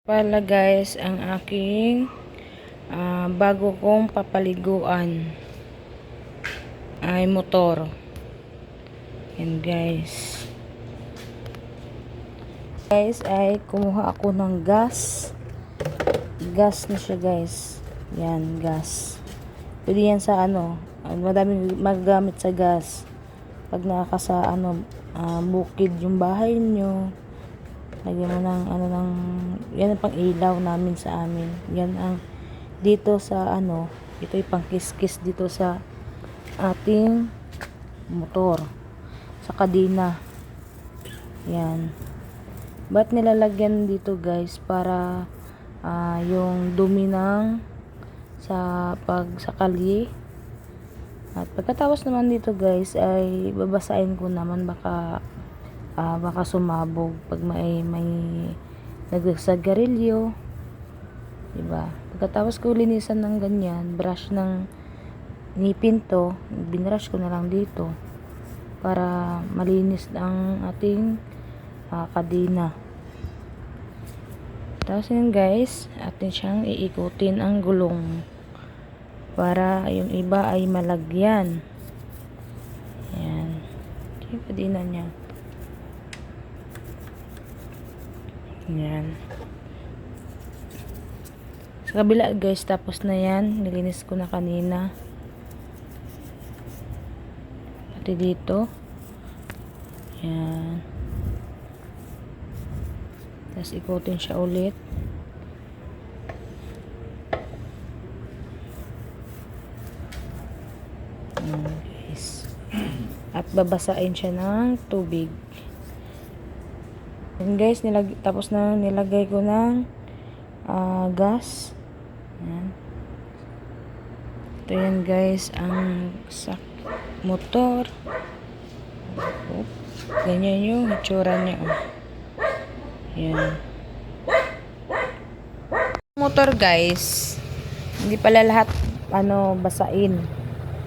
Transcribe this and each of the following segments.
Pala guys ang aking bago kong papaliguan ay motor. Yan guys. Guys ay kumuha ako ng gas. Gas na siya guys. Yan gas. Pwede yan sa madaming magagamit sa gas. Pag nakakasa bukid yung bahay nyo. Lagyan mo ng yan ang pang ilaw namin sa amin. Yan ang dito sa ito ay pang kiskis dito sa ating motor sa kadena. Yan. Ba't nilalagyan dito guys? Para yung dumi ng sa kalye. At pagkatapos naman dito guys ay babasahin ko naman baka sumabog pag may nagsagarilyo, diba? Pagkatapos ko linisan ng ganyan, brush ng ngipin to, binrush ko na lang dito para malinis ang ating kadena. Tapos yun guys, atin siyang iikutin ang gulong para yung iba ay malagyan. Yan, yung kadena niya. Yan. Sa kabila guys, tapos na yan. Nilinis ko na kanina. Pati dito. Yan. Tapos ikutin siya ulit. Yan guys. At babasain siya ng tubig. Yan guys, tapos na nilagay ko ng gas. Yan. Ito yan guys, ang motor. Ganyan yung itsura niya. Yan. Motor guys, hindi pala lahat basain.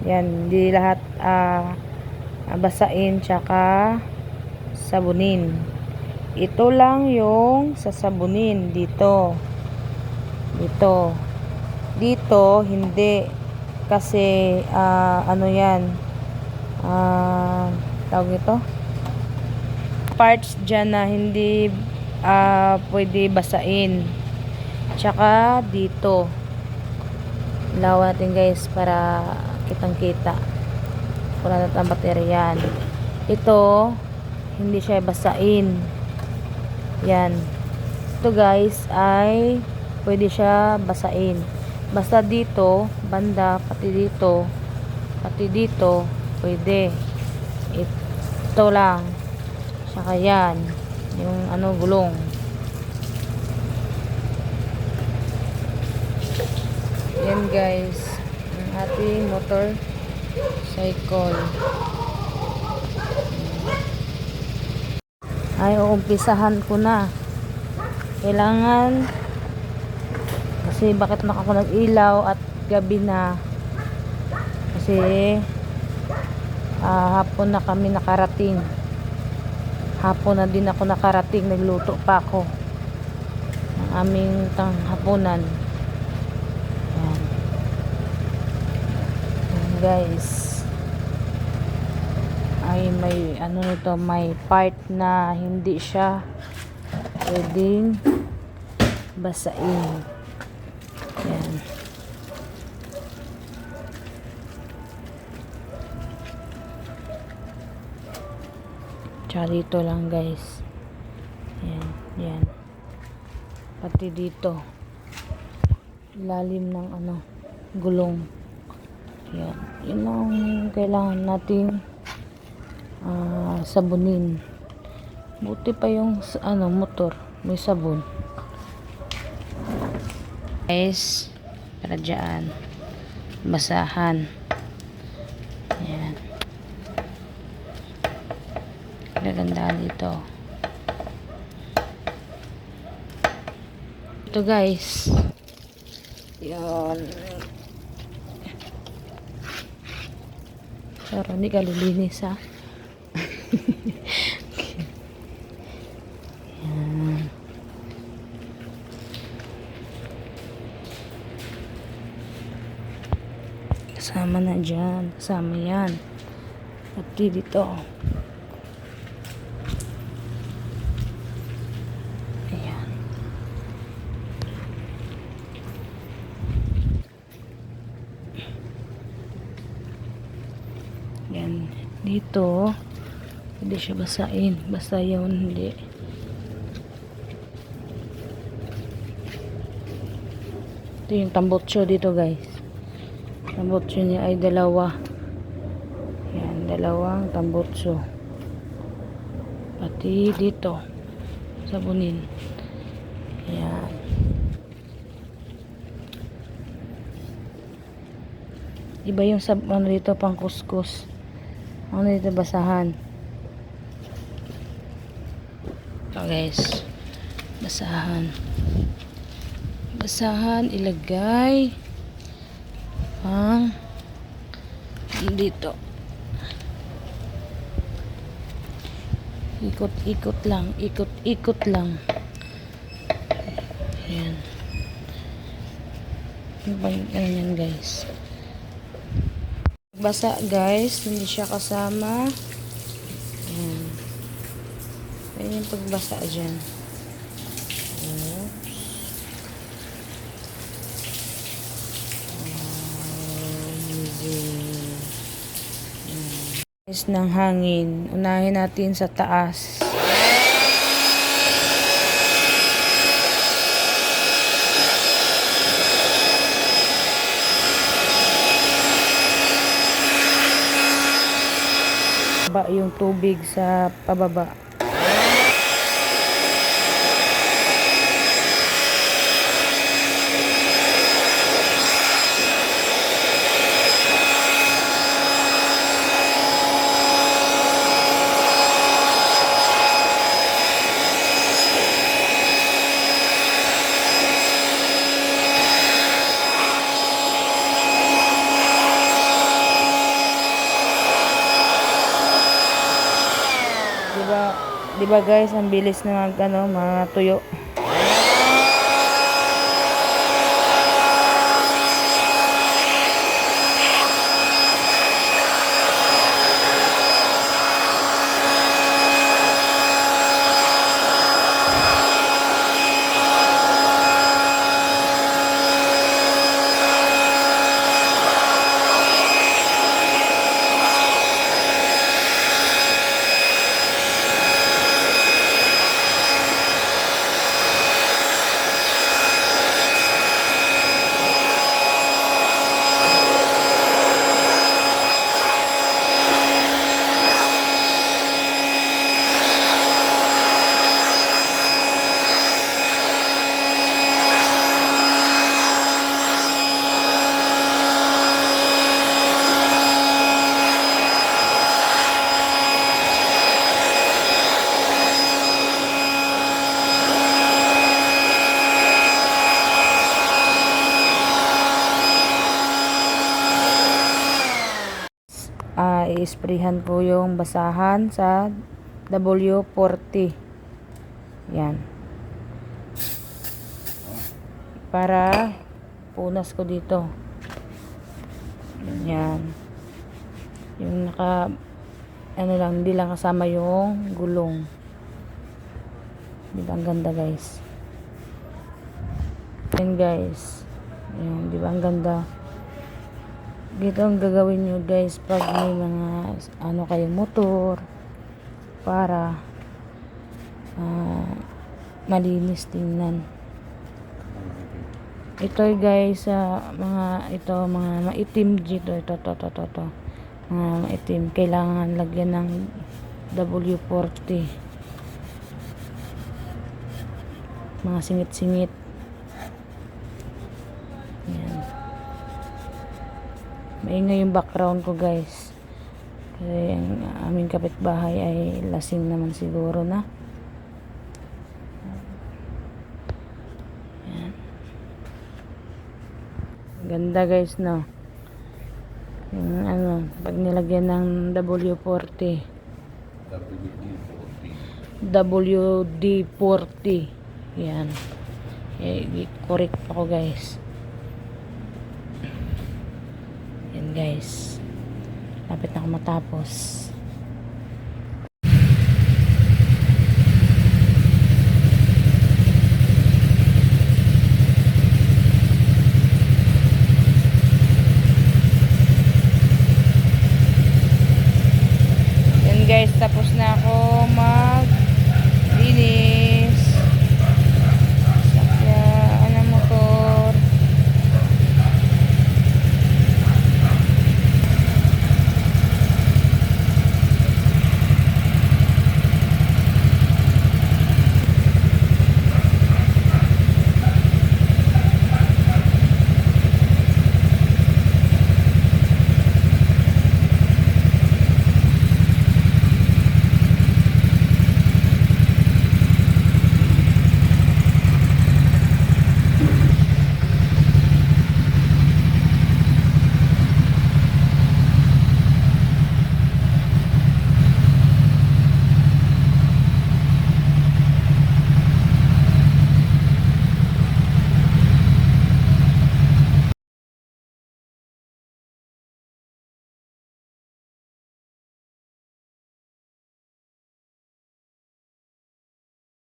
Yan, hindi lahat basain tsaka sabunin. Ito lang yung sasabunin dito. Dito hindi kasi yan. Tawag ito. Parts dyan na hindi pwede basain. Tsaka dito. Ilaw natin guys para kitang-kita. Wala na ang bateryan. Ito hindi siya basain. Yan. Ito guys ay pwede siya basain. Basta dito, banda, pati dito, pwede. Ito lang. Saka yan. Yung gulong. Yan guys. Ang ating motorcycle. Ay, uumpisahan ko na. Kailangan kasi bakit ako nag-ilaw at gabi na kasi hapon na kami nakarating. Hapon na din ako nakarating. Nagluto pa ako ng aming hapunan. Yan. Yan guys. Ay may nito, may part na hindi siya pwedeng basain. Yan. Tsaka dito lang guys. Yan. Pati dito. Ilalim ng gulong. Yan. Yun ang kailangan nating sabunin. Buti pa yung motor may sabon guys, para dyan basahan. Yan, gaganda dito. Ito guys, yan. Pero hindi ka lilinis ha. Yan. Kasama na dyan. Kasama yan. Pati dito. Ayan. Yan. Dito. Hindi siya basain. Basta yun, hindi. Ito yung tambotso dito, guys. Tambotso niya ay dalawa. Yan, dalawang tambotso. Pati dito. Sabunin. Yan. Iba yung ano dito, pang kuskus. Ano dito, basahan. Ito guys, basahan ilagay ang dito, ikot lang. Ayan, ano yan guys, basa guys, hindi siya kasama. Ayan. Ayan yung pagbasa dyan. Oops. Easy. Guys, ng hangin. Unahin natin sa taas. Ba yung tubig sa pababa. Diba guys, ang bilis na mga tuyo. I-sprayhan ko yung basahan sa W40. Yan. Para punas ko dito. Yan. Yung hindi lang kasama yung gulong. Diba ang ganda guys? Yan guys. Yan, diba ang ganda? Dito ang gagawin nyo guys pag may mga kayong motor para malinis tingnan. Ito guys, mga maitim dito, ito mga maitim, kailangan lagyan ng W40, mga singit-singit. Yan. Maingay yung background ko guys kasi ang aming kapitbahay ay lasing naman siguro na. Yan. Ganda guys, no? Yung pag nilagyan ng W40, WD40. Yan. Correct ako guys. Yan guys. Lapit na ako matapos. Yan guys, tapos na ako.